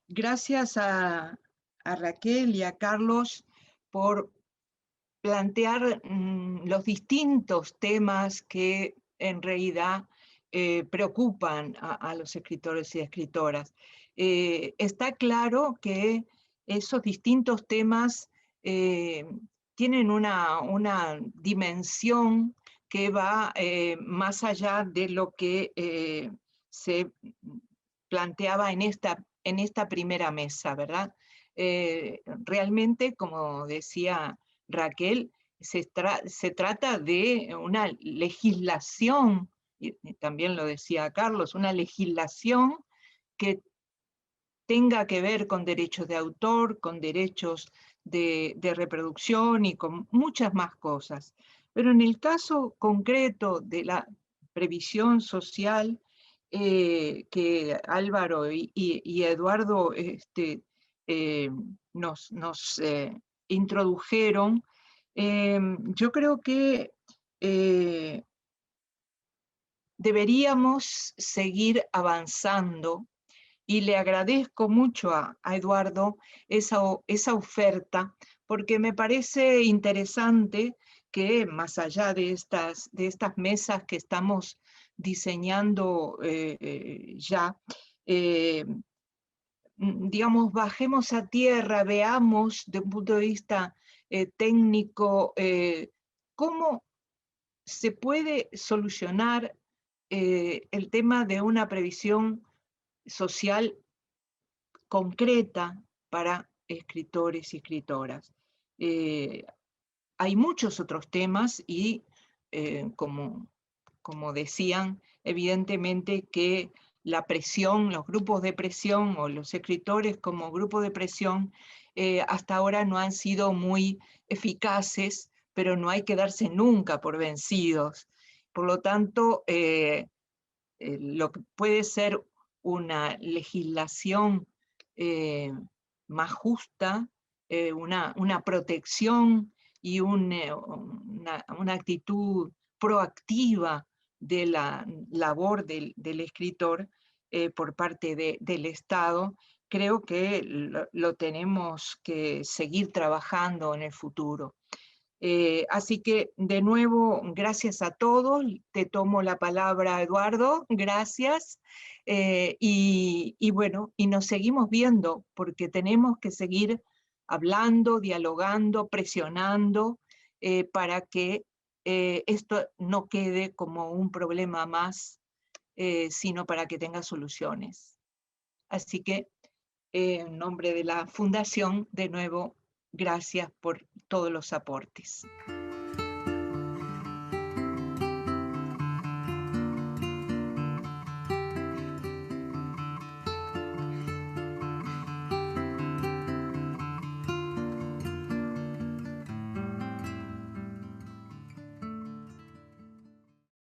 gracias a Raquel y a Carlos por plantear los distintos temas que en realidad preocupan a los escritores y escritoras. Está claro que esos distintos temas tienen una dimensión que va más allá de lo que se planteaba en esta primera mesa, ¿verdad? Realmente, como decía Raquel, se trata de una legislación, y también lo decía Carlos, una legislación que tenga que ver con derechos de autor, con derechos de reproducción y con muchas más cosas. Pero en el caso concreto de la previsión social que Álvaro y Eduardo nos introdujeron, yo creo que deberíamos seguir avanzando, y le agradezco mucho a Eduardo esa oferta, porque me parece interesante que más allá de estas mesas que estamos diseñando ya, digamos, bajemos a tierra, veamos de un punto de vista técnico cómo se puede solucionar el tema de una previsión social concreta para escritores y escritoras. Hay muchos otros temas y, como decían, evidentemente que la presión, los grupos de presión o los escritores como grupo de presión hasta ahora no han sido muy eficaces, pero no hay que darse nunca por vencidos. Por lo tanto, lo que puede ser una legislación más justa, una protección y una actitud proactiva de la labor del escritor por parte del Estado, creo que lo tenemos que seguir trabajando en el futuro. Así que, de nuevo, gracias a todos. Te tomo la palabra, Eduardo. Gracias. Y bueno, y nos seguimos viendo, porque tenemos que seguir hablando, dialogando, presionando, para que esto no quede como un problema más, sino para que tenga soluciones. Así que, en nombre de la Fundación, de nuevo, gracias por todos los aportes.